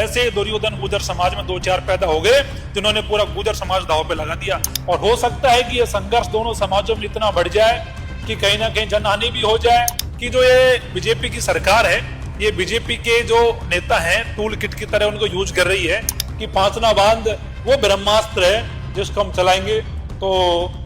ऐसे दुर्योधन गुर्जर समाज में दो चार पैदा हो गए जिन्होंने पूरा गुर्जर समाज दांव पे लगा दिया। और हो सकता है कि ये संघर्ष दोनों समाजों में इतना बढ़ जाए कि कहीं ना कहीं जनहानि भी हो जाए, कि जो ये बीजेपी की सरकार है, ये बीजेपी के जो नेता हैं टूल किट की तरह उनको यूज कर रही है कि पांचना बांध वो ब्रह्मास्त्र है जिसको हम चलाएंगे तो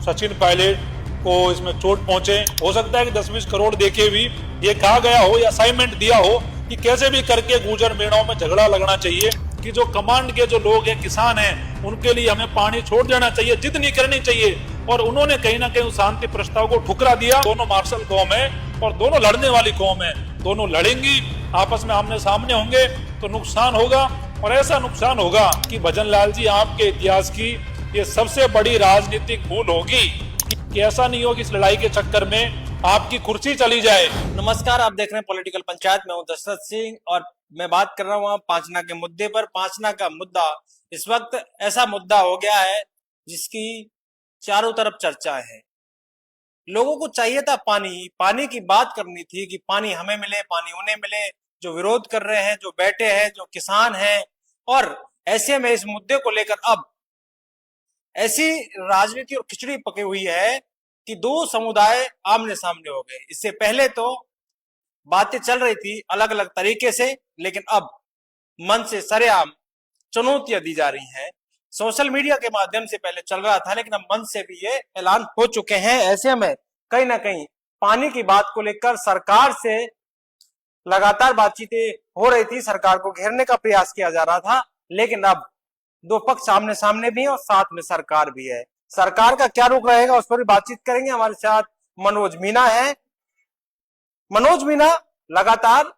सचिन पायलट को इसमें चोट पहुंचे। हो सकता है कि 10-20 करोड़ देके भी ये कहा गया हो या असाइनमेंट दिया हो कि कैसे भी करके गुर्जर मीणाओं में झगड़ा लगना चाहिए, कि जो कमांड के जो लोग हैं, किसान हैं, उनके लिए हमें पानी छोड़ देना चाहिए, जिद नहीं करनी चाहिए। और उन्होंने कहीं ना कहीं उस शांति प्रस्ताव को ठुकरा दिया। दोनों मार्शल कौम है और दोनों लड़ने वाली कौम है, दोनों लड़ेंगी, आपस में आमने सामने होंगे तो नुकसान होगा। और ऐसा नुकसान होगा कि भजन लाल जी आपके इतिहास की ये सबसे बड़ी राजनीतिक भूल होगी कि ऐसा नहीं हो कि इस लड़ाई के चक्कर में आपकी कुर्सी चली जाए। नमस्कार, आप देख रहे हैं पॉलिटिकल पंचायत। मैं हूं दशरथ सिंह और मैं बात कर रहा हूं पांचना के मुद्दे पर। पांचना का मुद्दा इस वक्त ऐसा मुद्दा हो गया है जिसकी चारों तरफ चर्चा है। लोगों को चाहिए था पानी की बात करनी थी कि पानी हमें मिले, पानी उन्हें मिले। जो विरोध कर रहे हैं, जो बैठे हैं, जो किसान हैं, और ऐसे में इस मुद्दे को लेकर अब ऐसी राजनीति और खिचड़ी पकी हुई है कि दो समुदाय आमने सामने हो गए। इससे पहले तो बातें चल रही थी अलग अलग तरीके से, लेकिन अब मन से सरेआम चुनौतियां दी जा रही हैं। सोशल मीडिया के माध्यम से पहले चल रहा था, लेकिन अब मन से भी ये ऐलान हो चुके हैं। ऐसे में कहीं ना कहीं पानी की बात को लेकर सरकार से लगातार बातचीतें हो रही थी, सरकार को घेरने का प्रयास किया जा रहा था, लेकिन अब दो पक्ष सामने सामने भी है और साथ में सरकार भी है। सरकार का क्या रुख रहेगा उस पर भी बातचीत करेंगे। हमारे साथ मनोज मीणा है। मनोज मीणा लगातार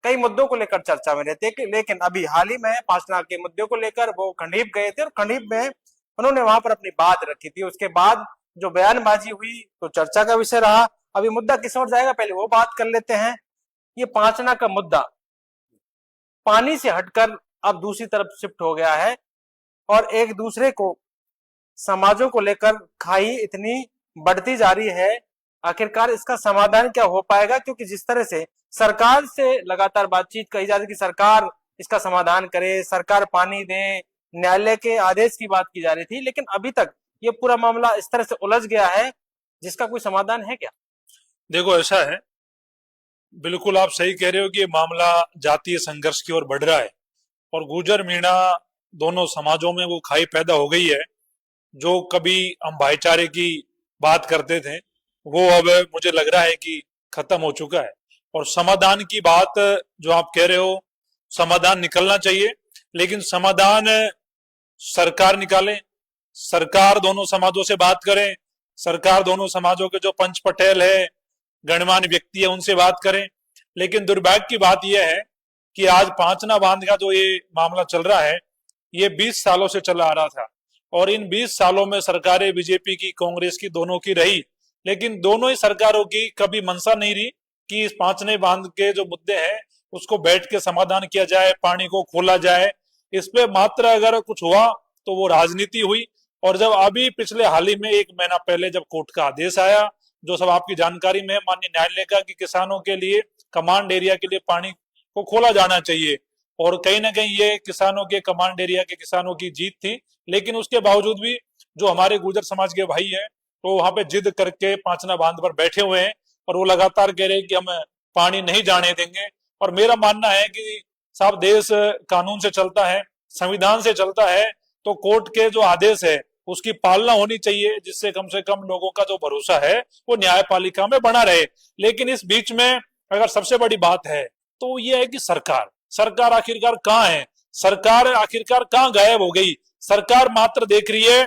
कई मुद्दों को लेकर चर्चा में रहते हैं, लेकिन अभी हाल ही में पांचना के मुद्दे को लेकर वो खंडीप गए थे और खंडीप में उन्होंने वहां पर अपनी बात रखी थी। उसके बाद जो बयानबाजी हुई तो चर्चा का विषय रहा। अभी मुद्दा किस ओर जाएगा पहले वो बात कर लेते हैं। ये पांचना का मुद्दा पानी से हटकर अब दूसरी तरफ शिफ्ट हो गया है और एक दूसरे को समाजों को लेकर खाई इतनी बढ़ती जा रही है। आखिरकार इसका समाधान क्या हो पाएगा? क्योंकि जिस तरह से सरकार से लगातार बातचीत कही जा रही है कि सरकार इसका समाधान करे, सरकार पानी दे, न्यायालय के आदेश की बात की जा रही थी, लेकिन अभी तक ये पूरा मामला इस तरह से उलझ गया है जिसका कोई समाधान है क्या? देखो, ऐसा है, बिल्कुल आप सही कह रहे हो कि ये मामला जातीय संघर्ष की ओर बढ़ रहा है और गुर्जर मीणा दोनों समाजों में वो खाई पैदा हो गई है। जो कभी हम भाईचारे की बात करते थे वो अब मुझे लग रहा है कि खत्म हो चुका है। और समाधान की बात जो आप कह रहे हो, समाधान निकलना चाहिए, लेकिन समाधान सरकार निकाले, सरकार दोनों समाजों से बात करे, सरकार दोनों समाजों के जो पंच पटेल है, गणमान्य व्यक्ति है, उनसे बात करें। लेकिन दुर्भाग्य की बात यह है कि आज पांचना बांध का जो ये मामला चल रहा है ये 20 सालों से चला आ रहा था और इन 20 सालों में सरकारें बीजेपी की, कांग्रेस की, दोनों की रही, लेकिन दोनों ही सरकारों की कभी मंशा नहीं रही कि इस पांचने बांध के जो मुद्दे हैं उसको बैठ के समाधान किया जाए, पानी को खोला जाए। इस पे मात्र अगर कुछ हुआ तो वो राजनीति हुई। और जब अभी पिछले हाल ही में 1 महीना पहले जब कोर्ट का आदेश आया, जो सब आपकी जानकारी में माननीय न्यायालय का, कि किसानों के लिए कमांड एरिया के लिए पानी को खोला जाना चाहिए, और कहीं ना कहीं ये किसानों के, कमांड एरिया के किसानों की जीत थी। लेकिन उसके बावजूद भी जो हमारे गुर्जर समाज के भाई हैं तो वहां पे जिद करके पांचना बांध पर बैठे हुए हैं और वो लगातार कह रहे हैं कि हम पानी नहीं जाने देंगे। और मेरा मानना है कि साहब, देश कानून से चलता है, संविधान से चलता है, तो कोर्ट के जो आदेश है उसकी पालना होनी चाहिए, जिससे कम से कम लोगों का जो भरोसा है वो न्यायपालिका में बना रहे। लेकिन इस बीच में अगर सबसे बड़ी बात है तो ये है कि सरकार आखिरकार कहाँ है? सरकार आखिरकार कहाँ गायब हो गई? सरकार मात्र देख रही है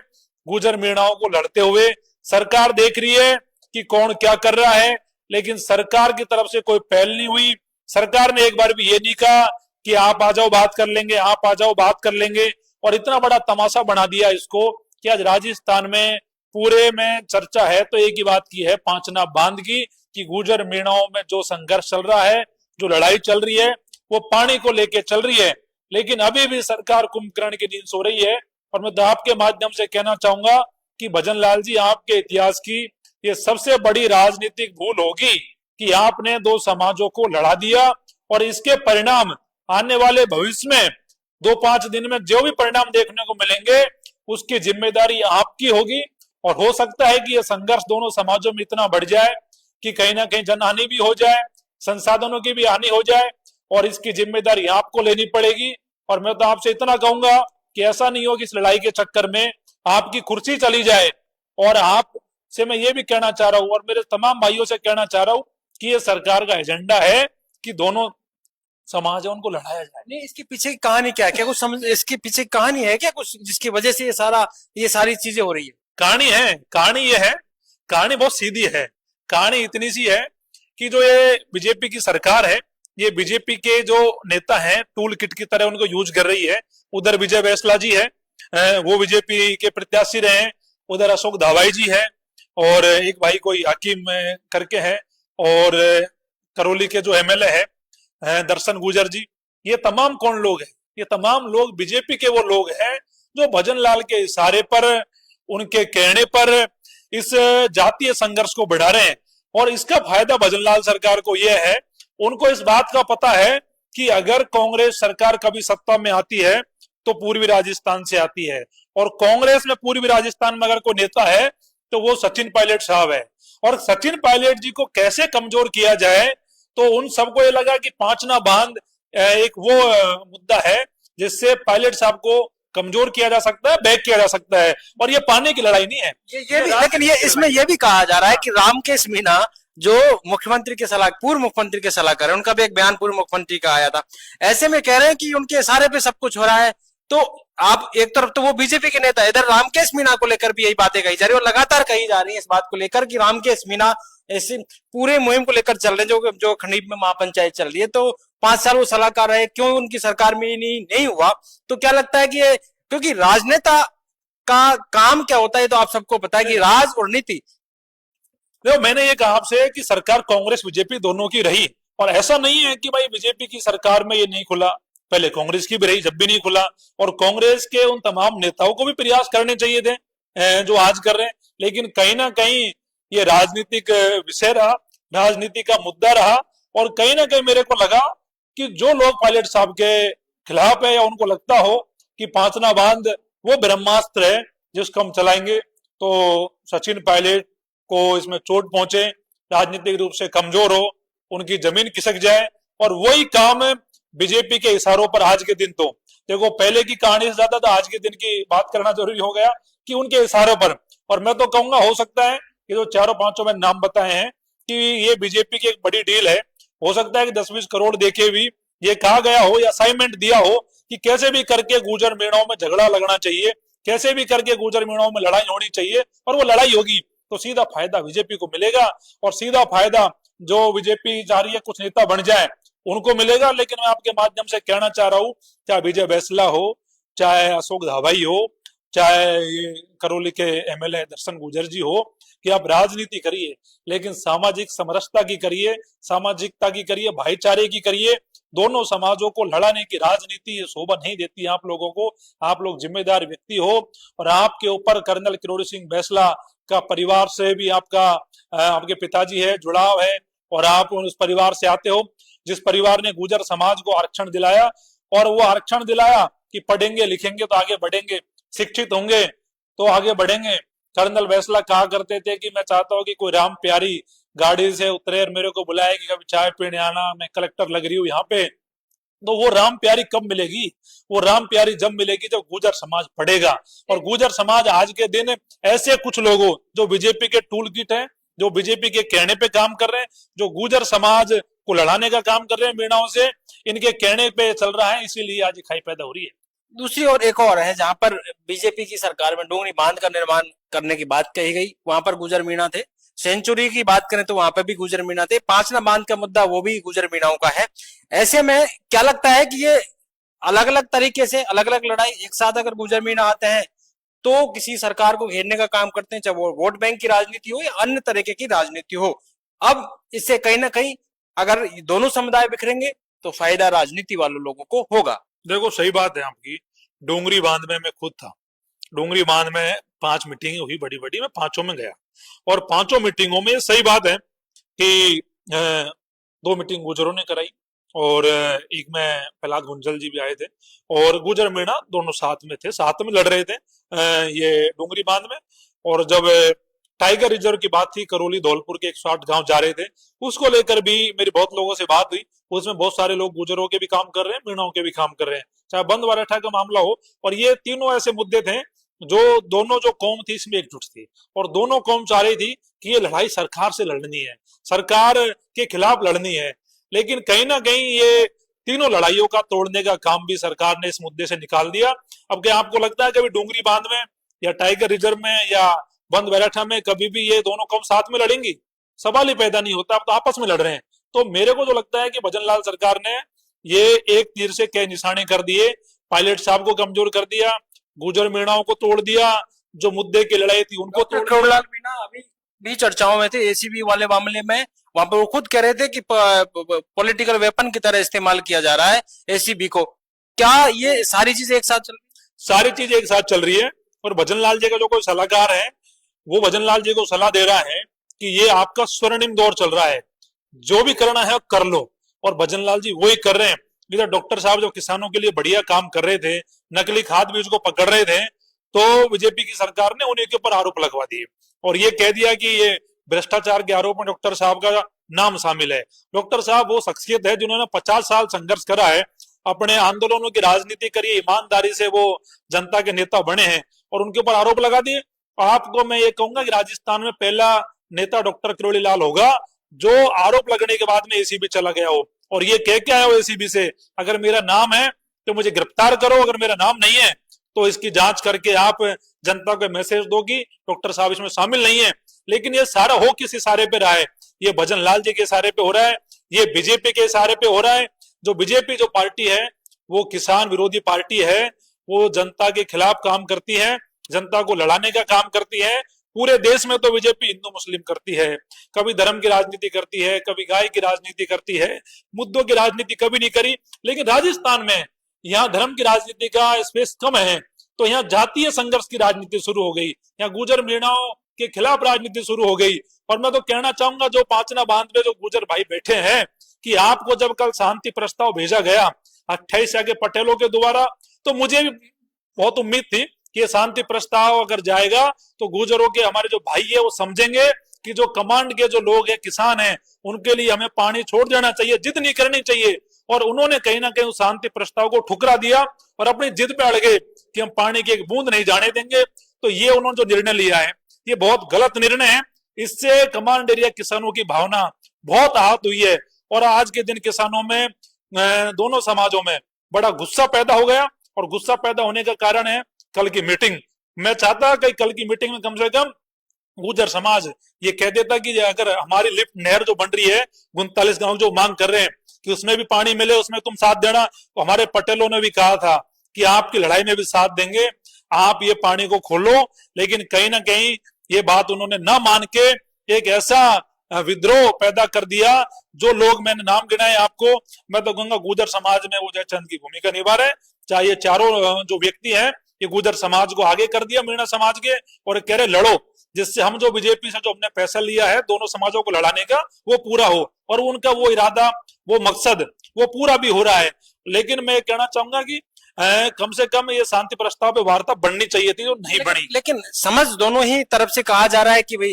गुर्जर मीणाओं को लड़ते हुए, सरकार देख रही है कि कौन क्या कर रहा है, लेकिन सरकार की तरफ से कोई पहल नहीं हुई। सरकार ने एक बार भी ये नहीं कहा कि आप आ जाओ बात कर लेंगे, आप आ जाओ बात कर लेंगे। और इतना बड़ा तमाशा बना दिया इसको कि आज राजस्थान में पूरे में चर्चा है तो एक ही बात की है, पांचना बांध की, कि गुर्जर मीणाओं में जो संघर्ष चल रहा है, जो लड़ाई चल रही है, वो पानी को लेके चल रही है। लेकिन अभी भी सरकार कुंभकर्ण की नींद सो रही है। और मैं तो आपके माध्यम से कहना चाहूंगा कि भजन लाल जी, आपके इतिहास की ये सबसे बड़ी राजनीतिक भूल होगी कि आपने दो समाजों को लड़ा दिया और इसके परिणाम आने वाले भविष्य में 2-5 दिन में जो भी परिणाम देखने को मिलेंगे उसकी जिम्मेदारी आपकी होगी। और हो सकता है कि यह संघर्ष दोनों समाजों में इतना बढ़ जाए कि कहीं ना कहीं जनहानि भी हो जाए, संसाधनों की भी हानि हो जाए, और इसकी जिम्मेदारी आपको लेनी पड़ेगी। और मैं तो आपसे इतना कहूंगा कि ऐसा नहीं हो कि इस लड़ाई के चक्कर में आपकी कुर्सी चली जाए। और आप से मैं ये भी कहना चाह रहा हूं और मेरे तमाम भाइयों से कहना चाह रहा हूं कि ये सरकार का एजेंडा है कि दोनों समाज है उनको लड़ाया जाए। नहीं, इसके पीछे की कहानी क्या है? क्या कुछ समझ, इसके पीछे की कहानी है क्या कुछ जिसकी वजह से ये सारी चीजें हो रही है? कहानी ये है, कहानी बहुत सीधी है। कहानी इतनी सी है कि जो ये बीजेपी की सरकार है, ये बीजेपी के जो नेता हैं टूल किट की तरह उनको यूज कर रही है। उधर विजय बैसला जी है, वो बीजेपी के प्रत्याशी रहे हैं, उधर अशोक धावाई जी है, और एक भाई कोई हकीम करके है, और करौली के जो एमएलए है दर्शन गुजर जी। ये तमाम कौन लोग हैं? ये तमाम लोग बीजेपी के वो लोग हैं जो भजन लाल के इशारे पर, उनके कहने पर इस जातीय संघर्ष को बढ़ा रहे हैं। और इसका फायदा भजन लाल सरकार को यह है, उनको इस बात का पता है कि अगर कांग्रेस सरकार कभी सत्ता में आती है तो पूर्वी राजस्थान से आती है, और कांग्रेस में पूर्वी राजस्थान में अगर कोई नेता है तो वो सचिन पायलट साहब है। और सचिन पायलट जी को कैसे कमजोर किया जाए, तो उन सबको ये लगा कि पांचना बांध एक वो मुद्दा है जिससे पायलट साहब को कमजोर किया जा सकता है, बैक किया जा सकता है। और ये पाने की लड़ाई नहीं है, ये भी, लेकिन ये इसमें ये भी कहा जा रहा है कि रामकेश मीणा जो मुख्यमंत्री के पूर्व मुख्यमंत्री के सलाहकार है, उनका भी एक बयान पूर्व मुख्यमंत्री का आया था, ऐसे में कह रहे हैं कि उनके इशारे पे सब कुछ हो रहा है। तो आप एक तरफ तो वो बीजेपी के नेता, इधर रामकेश मीणा को लेकर भी यही बातें कही जा रही है, और लगातार कही जा रही है इस बात को लेकर कि रामकेश मीणा ऐसे पूरे मुहिम को लेकर चल रहे हैं जो खंडीप में महापंचायत चल रही है। तो 5 साल वो सलाहकार रहे, क्यों उनकी सरकार में नहीं हुआ? तो क्या लगता है कि क्योंकि राजनेता का काम क्या होता है तो आप सबको पता है कि राज और नीति। देखो, मैंने ये कहा आपसे कि सरकार कांग्रेस बीजेपी दोनों की रही, और ऐसा नहीं है कि भाई बीजेपी की सरकार में ये नहीं खुला, पहले कांग्रेस की भी रही जब भी नहीं खुला। और कांग्रेस के उन तमाम नेताओं को भी प्रयास करने चाहिए थे जो आज कर रहे हैं, लेकिन कहीं ना कहीं ये राजनीतिक विषय रहा, राजनीति का मुद्दा रहा। और कहीं ना कहीं मेरे को लगा कि जो लोग पायलट साहब के खिलाफ है, या उनको लगता हो कि पांचना बांध वो ब्रह्मास्त्र है जिसको हम चलाएंगे तो सचिन पायलट को इसमें चोट पहुंचे, राजनीतिक रूप से कमजोर हो, उनकी जमीन खिसक जाए। और वही काम बीजेपी के इशारों पर आज के दिन, तो देखो पहले की कहानी से ज्यादा तो आज के दिन की बात करना जरूरी हो गया कि उनके इशारों पर। और मैं तो कहूंगा हो सकता है कि जो चारों पांचों में नाम बताए हैं कि ये बीजेपी की एक बड़ी डील है। हो सकता है कि 10-20 करोड़ देके भी ये कहा गया हो या असाइनमेंट दिया हो कि कैसे भी करके गुर्जर मीणाओं में झगड़ा लगना चाहिए, कैसे भी करके गुर्जर मीणाओं में लड़ाई होनी चाहिए, और वो लड़ाई होगी तो सीधा फायदा बीजेपी को मिलेगा, और सीधा फायदा जो बीजेपी चाह रही है कुछ नेता बन जाए उनको मिलेगा। लेकिन मैं आपके माध्यम से कहना चाह रहा हूं, चाहे विजय बैसला हो, चाहे अशोक धावाई हो, चाहे ये करौली के एमएलए दर्शन गुजर जी हो, कि आप राजनीति करिए लेकिन सामाजिक समरसता की करिए, सामाजिकता की करिए, भाईचारे की करिए। दोनों समाजों को लड़ाने की राजनीति ये शोभा नहीं देती आप लोगों को। आप लोग जिम्मेदार व्यक्ति हो, और आपके ऊपर कर्नल किरोड़ी सिंह बैसला का परिवार से भी आपके पिताजी है, जुड़ाव है, और आप उस परिवार से आते हो जिस परिवार ने गुर्जर समाज को आरक्षण दिलाया। और वो आरक्षण दिलाया कि पढ़ेंगे लिखेंगे तो आगे बढ़ेंगे, शिक्षित होंगे तो आगे बढ़ेंगे। कर्नल बैसला कहा करते थे कि मैं चाहता हूं कि कोई राम प्यारी गाड़ी से उतरे और मेरे को बुलाए कि कभी चाय पीने आना, मैं कलेक्टर लग रही हूँ यहाँ पे। तो वो राम प्यारी कब मिलेगी? वो राम प्यारी जब मिलेगी जब गुर्जर समाज पढ़ेगा। और गुर्जर समाज आज के दिन ऐसे कुछ लोगों जो बीजेपी के टूल किट है, जो बीजेपी के कहने पे काम कर रहे हैं, जो गुर्जर समाज को लड़ाने का काम कर रहे हैं मीणाओं से, इनके कहने पे चल रहा है, इसीलिए आज खाई पैदा हो रही है। दूसरी ओर एक और है जहां पर बीजेपी की सरकार में डोंगरी बांध का निर्माण करने की बात कही गई, वहां पर गुर्जर मीणा थे। सेंचुरी की बात करें तो वहां पर भी गुर्जर मीणा थे। पांचना बांध का मुद्दा वो भी गुर्जर मीणाओं का है। ऐसे में क्या लगता है कि ये अलग अलग तरीके से अलग अलग लड़ाई एक साथ अगर गुर्जर मीणा आते हैं तो किसी सरकार को घेरने का काम करते हैं, चाहे वो वोट बैंक की राजनीति हो या अन्य तरीके की राजनीति हो। अब इससे कहीं ना कहीं अगर दोनों समुदाय बिखरेंगे तो फायदा राजनीति वालों लोगों को होगा। देखो सही बात है आपकी। डोंगरी बांध में मैं खुद था, डोंगरी बांध में 5 मीटिंग हुई बड़ी बड़ी, मैं 5 में गया, और 5 मीटिंगों में सही बात है कि 2 मीटिंग गुर्जरों ने कराई, और एक में प्रहलाद गुंजल जी भी आए थे, और गुजर मीणा दोनों साथ में थे, साथ में लड़ रहे थे ये डूंगरी बांध में। और जब टाइगर रिजर्व की बात थी, करौली धौलपुर के 108 गांव जा रहे थे, उसको लेकर भी मेरी बहुत लोगों से बात हुई। उसमें बहुत सारे लोग गुजरों के भी काम कर रहे हैं, मीणाओं के भी काम कर रहे हैं, चाहे बंद वाराठा का मामला हो। और ये तीनों ऐसे मुद्दे थे जो दोनों जो कौम थी इसमें एकजुट थी, और दोनों कौम चाह रही थी कि ये लड़ाई सरकार से लड़नी है, सरकार के खिलाफ लड़नी है। लेकिन कहीं ना कहीं ये तीनों लड़ाइयों का तोड़ने का काम भी सरकार ने इस मुद्दे से निकाल दिया। अब क्या आपको लगता है कभी डूंगरी बांध में या टाइगर रिजर्व में या बंद बैराठा में कभी भी ये दोनों कौम साथ में लड़ेंगी? सवाल ही पैदा नहीं होता, अब तो आपस में लड़ रहे हैं। तो मेरे को जो लगता है कि भजनलाल सरकार ने ये एक तीर से कई निशाने कर दिए, पायलट साहब को कमजोर कर दिया, गुजर मीणाओं को तोड़ दिया, जो मुद्दे की लड़ाई थी उनको तोड़ दिया। करुणलाल मीणा अभी भी चर्चाओं में थे एसीबी वाले मामले में। वहां पर वो खुद कह रहे थे कि पॉलिटिकल वेपन की तरह इस्तेमाल किया जा रहा है एसीबी को। क्या ये सारी चीजें एक साथ चल रही है? सारी चीजें एक साथ चल रही है। और भजनलाल जी का जो कोई सलाहकार है, वो भजनलाल जी को सलाह दे रहा है कि ये आपका स्वर्णिम दौर चल रहा है, जो भी करना है कर लो। और भजनलाल जी वही कर रहे हैं। इधर डॉक्टर साहब जो किसानों के लिए बढ़िया काम कर रहे थे, नकली खाद बीज को पकड़ रहे थे, तो बीजेपी की सरकार ने उन्हीं के ऊपर आरोप लगवा दिए और ये कह दिया कि ये भ्रष्टाचार के आरोप में डॉक्टर साहब का नाम शामिल है। डॉक्टर साहब वो शख्सियत है जिन्होंने 50 साल संघर्ष करा है, अपने आंदोलनों की राजनीति करी, ईमानदारी से वो जनता के नेता बने हैं, और उनके ऊपर आरोप लगा दिए। आपको मैं ये कहूंगा कि राजस्थान में पहला नेता डॉक्टर किरोड़ी लाल होगा जो आरोप लगने के बाद में एसीबी चला गया हो और ये कह के आया हो एसीबी से, अगर मेरा नाम है तो मुझे गिरफ्तार करो, अगर मेरा नाम नहीं है तो इसकी जांच करके आप जनता को मैसेज दो कि डॉक्टर साहब इसमें शामिल नहीं है। लेकिन ये सारा हो किस इशारे पे रहा है? ये भजन लाल जी के इशारे पे हो रहा है, ये बीजेपी के इशारे पे हो रहा है। जो बीजेपी जो पार्टी है वो किसान विरोधी पार्टी है, वो जनता के खिलाफ काम करती है, जनता को लड़ाने का काम करती है। पूरे देश में तो बीजेपी हिंदू मुस्लिम करती है, कभी धर्म की राजनीति करती है, कभी गाय की राजनीति करती है, मुद्दों की राजनीति कभी नहीं करी। लेकिन राजस्थान में यहाँ धर्म की राजनीति का स्पेस कम है, तो यहाँ जातीय संघर्ष की राजनीति शुरू हो गई, यहाँ गुजर मीणाओं के खिलाफ राजनीति शुरू हो गई। और मैं तो कहना चाहूंगा जो पांचना बांध में जो गुजर भाई बैठे हैं कि आपको जब कल शांति प्रस्ताव भेजा गया 28 के पटेलों के द्वारा, तो मुझे भी बहुत उम्मीद थी कि शांति प्रस्ताव अगर जाएगा तो गुजरों के हमारे जो भाई है वो समझेंगे कि जो कमांड के जो लोग हैं, किसान हैं, उनके लिए हमें पानी छोड़ देना चाहिए, जिद नहीं करनी चाहिए। और उन्होंने कहीं ना कहीं शांति प्रस्ताव को ठुकरा दिया और अपनी जिद पे अड़ गए कि हम पानी की एक बूंद नहीं जाने देंगे। तो ये उन्होंने जो निर्णय लिया है ये बहुत गलत निर्णय है। इससे कमांड एरिया किसानों की भावना बहुत आहत हुई है और आज के दिन किसानों में दोनों समाजों में बड़ा गुस्सा पैदा हो गया। और गुस्सा पैदा होने का कारण है कल की मीटिंग। मैं चाहता कि कल की मीटिंग में कम से कम गुजर समाज ये कह देता कि अगर हमारी लिफ्ट नहर जो बन रही है 39 गांव जो मांग कर रहे हैं कि उसमें भी पानी मिले, उसमें तुम साथ देना। तो हमारे पटेलों ने भी कहा था कि आपकी लड़ाई में भी साथ देंगे, आप ये पानी को खोलो। लेकिन कहीं ना कहीं ये बात उन्होंने ना मान के एक ऐसा विद्रोह पैदा कर दिया। जो लोग मैंने नाम गिनाए आपको, मैं तो कहूंगा गुजर समाज में वो जयचंद की भूमिका निभा रहे। चाहे ये चारों जो व्यक्ति हैं ये गुजर समाज को आगे कर दिया मीणा समाज के, और कह रहे लड़ो, जिससे हम जो बीजेपी से जो हमने पैसा लिया है दोनों समाजों को लड़ाने का वो पूरा हो। और उनका वो इरादा, वो मकसद वो पूरा भी हो रहा है। लेकिन मैं कहना चाहूंगा कि कम से कम ये शांति प्रस्ताव पे वार्ता बढ़नी चाहिए थी, जो नहीं बढ़ी। लेकिन समझ दोनों ही तरफ से कहा जा रहा है कि भाई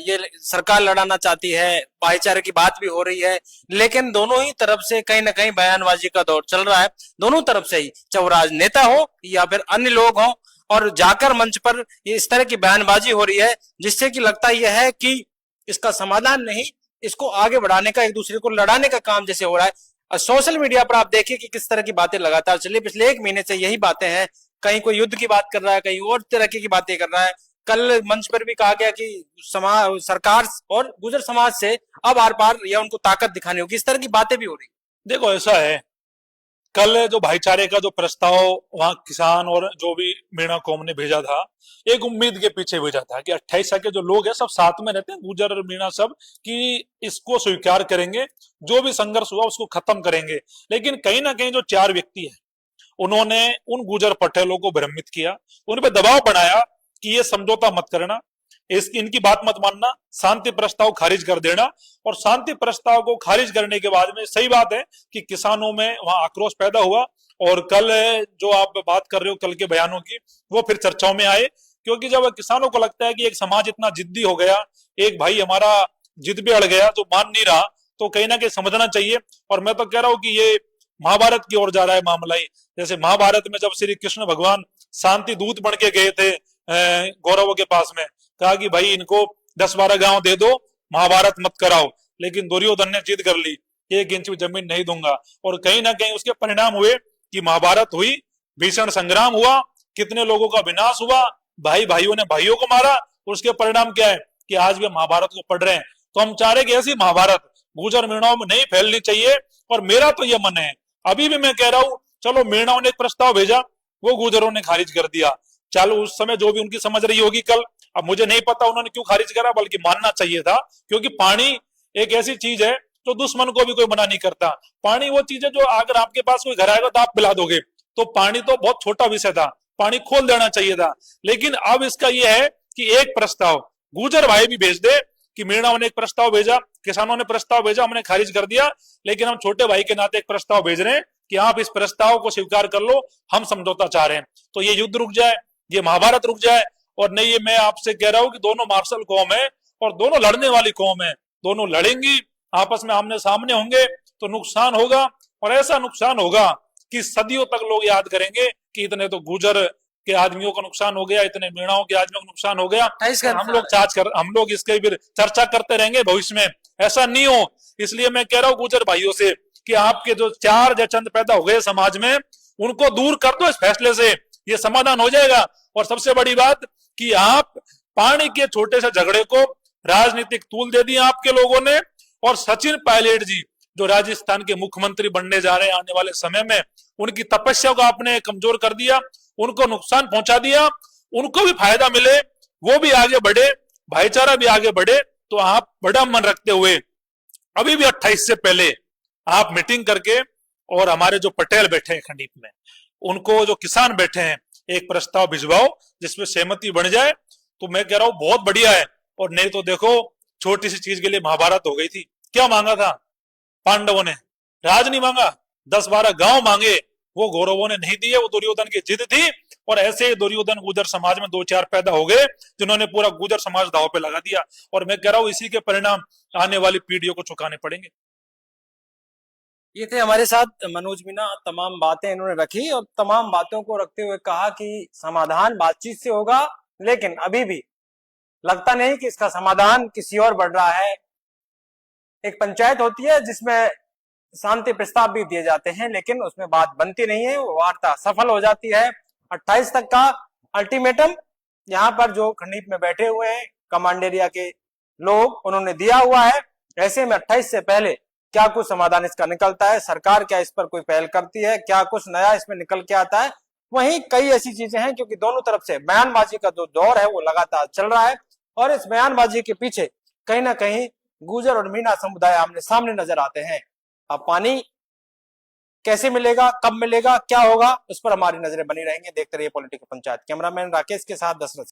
ये सरकार लड़ाना चाहती है, भाईचारे की बात भी हो रही है, लेकिन दोनों ही तरफ से कहीं ना कहीं बयानबाजी का दौर चल रहा है। दोनों तरफ से ही, चाहे वो राजनेता हो या फिर अन्य लोग हो, और जाकर मंच पर ये इस तरह की बयानबाजी हो रही है जिससे कि लगता यह है कि इसका समाधान नहीं, इसको आगे बढ़ाने का, एक दूसरे को लड़ाने का काम जैसे हो रहा है। सोशल मीडिया पर आप देखिए कि किस तरह की बातें लगातार चली, पिछले 1 महीने से यही बातें हैं। कहीं कोई युद्ध की बात कर रहा है, कहीं और तरह की बातें कर रहा है। कल मंच पर भी कहा गया कि समाज, सरकार और गुजर समाज से अब आर पार या उनको ताकत दिखानी होगी, इस तरह की बातें भी हो रही। देखो ऐसा है, कल जो भाईचारे का जो प्रस्ताव वहां किसान और जो भी मीणा कौम ने भेजा था, एक उम्मीद के पीछे भेजा था कि 28 के जो लोग हैं सब साथ में रहते हैं, गुजर और मीणा सब, कि इसको स्वीकार करेंगे, जो भी संघर्ष हुआ उसको खत्म करेंगे। लेकिन कहीं ना कहीं जो 4 व्यक्ति हैं उन्होंने उन गुजर पटेलों को भ्रमित किया, उन पर दबाव बनाया कि ये समझौता मत करना, इनकी बात मत मानना, शांति प्रस्ताव खारिज कर देना। और शांति प्रस्ताव को खारिज करने के बाद में सही बात है कि किसानों में वहां आक्रोश पैदा हुआ, और कल जो आप बात कर रहे हो कल के बयानों की, वो फिर चर्चाओं में आए। क्योंकि जब किसानों को लगता है कि एक समाज इतना जिद्दी हो गया, एक भाई हमारा जिद पे अड़ गया जो मान नहीं रहा, तो कहीं ना कहीं समझना चाहिए। और मैं तो कह रहा हूं कि ये महाभारत की ओर जा रहा है मामला ही। जैसे महाभारत में जब श्री कृष्ण भगवान शांति दूत बन के गए थे कौरवों के पास में, कहा कि भाई इनको 10-12 गांव दे दो, महाभारत मत कराओ, लेकिन दुर्योधन ने जिद कर ली, 1 इंच भी जमीन नहीं दूंगा। और कहीं ना कहीं उसके परिणाम हुए कि महाभारत हुई, भीषण संग्राम हुआ, कितने लोगों का विनाश हुआ, भाई भाइयों ने भाइयों को मारा। उसके परिणाम क्या है कि आज भी महाभारत को पढ़ रहे हैं। तो हम चाह रहे कि ऐसी महाभारत गुर्जर मीणाओं में नहीं फैलनी चाहिए। और मेरा तो ये मन है, अभी भी मैं कह रहा हूं, चलो मीणाओं ने एक प्रस्ताव भेजा, वो गुर्जरों ने खारिज कर दिया, चलो उस समय जो भी उनकी समझ रही होगी कल, अब मुझे नहीं पता उन्होंने क्यों खारिज करा, बल्कि मानना चाहिए था। क्योंकि पानी एक ऐसी चीज है जो दुश्मन को भी कोई मना नहीं करता। पानी वो चीज है जो अगर आपके पास कोई घर आएगा तो आप पिला दोगे। तो पानी तो बहुत छोटा विषय था, पानी खोल देना चाहिए था। लेकिन अब इसका यह है कि एक प्रस्ताव गुर्जर भाई भी भेज दे कि मीणाओं ने एक प्रस्ताव भेजा, किसानों ने प्रस्ताव भेजा, हमने खारिज कर दिया, लेकिन हम छोटे भाई के नाते एक प्रस्ताव भेज रहे हैं कि आप इस प्रस्ताव को स्वीकार कर लो, हम समझौता चाह रहे हैं। तो ये युद्ध रुक जाए, ये महाभारत रुक जाए। और नहीं, ये मैं आपसे कह रहा हूं कि दोनों मार्शल कौम है और दोनों लड़ने वाली कौम है, दोनों लड़ेंगी, आपस में आमने सामने होंगे, तो नुकसान होगा। और ऐसा नुकसान होगा कि सदियों तक लोग याद करेंगे कि इतने तो गुर्जर के आदमियों का नुकसान हो गया, इतने मीणाओं के आदमियों का नुकसान हो गया। हम लोग इसके फिर चर्चा करते रहेंगे भविष्य में, ऐसा नहीं हो। इसलिए मैं कह रहा हूं गुर्जर भाइयों से कि आपके जो 4 जयचंद पैदा हो गए समाज में, उनको दूर कर दो इस फैसले से, ये समाधान हो जाएगा। और सबसे बड़ी बात कि आप पानी के छोटे से झगड़े को राजनीतिक तूल दे दिया आपके लोगों ने। और सचिन पायलट जी जो राजस्थान के मुख्यमंत्री बनने जा रहे हैं आने वाले समय में, उनकी तपस्या को आपने कमजोर कर दिया, उनको नुकसान पहुंचा दिया। उनको भी फायदा मिले, वो भी आगे बढ़े, भाईचारा भी आगे बढ़े। तो आप बड़ा मन रखते हुए अभी भी 28 से पहले आप मीटिंग करके, और हमारे जो पटेल बैठे हैं खंडीप में, उनको जो किसान बैठे हैं, एक प्रस्ताव भिजवाओ जिसमें सहमति बन जाए। तो मैं कह रहा हूं बहुत बढ़िया है। और नहीं तो देखो, छोटी सी चीज के लिए महाभारत हो गई थी। क्या मांगा था पांडवों ने? राज नहीं मांगा, 10-12 गांव मांगे, वो कौरवों ने नहीं दिए, वो दुर्योधन की जिद थी। और ऐसे दुर्योधन गुर्जर समाज में 2-4 पैदा हो गए जिन्होंने पूरा गुर्जर समाज दांव पे लगा दिया। और मैं कह रहा हूं इसी के परिणाम आने वाली पीढ़ियों को चुकाने पड़ेंगे। ये थे हमारे साथ मनोज मीणा। तमाम बातें इन्होंने रखी और तमाम बातों को रखते हुए कहा कि समाधान बातचीत से होगा, लेकिन अभी भी लगता नहीं कि इसका समाधान किसी और बढ़ रहा है। एक पंचायत होती है जिसमें शांति प्रस्ताव भी दिए जाते हैं, लेकिन उसमें बात बनती नहीं है, वो वार्ता सफल हो जाती है। 28 तक का अल्टीमेटम यहाँ पर जो खंडीप में बैठे हुए हैं कमांड एरिया के लोग, उन्होंने दिया हुआ है। ऐसे में 28 से पहले क्या कुछ समाधान इसका निकलता है, सरकार क्या इस पर कोई पहल करती है, क्या कुछ नया इसमें निकल के आता है, वहीं कई ऐसी चीजें हैं। क्योंकि दोनों तरफ से बयानबाजी का जो दौर है वो लगातार चल रहा है, और इस बयानबाजी के पीछे कहीं ना कहीं गुर्जर और मीणा समुदाय आमने सामने नजर आते हैं। अब पानी कैसे मिलेगा, कब मिलेगा, क्या होगा, उस पर हमारी नजरें बनी रहेंगी। देखते रहिए पॉलिटिकल पंचायत। कैमरामैन राकेश के साथ दशरथ।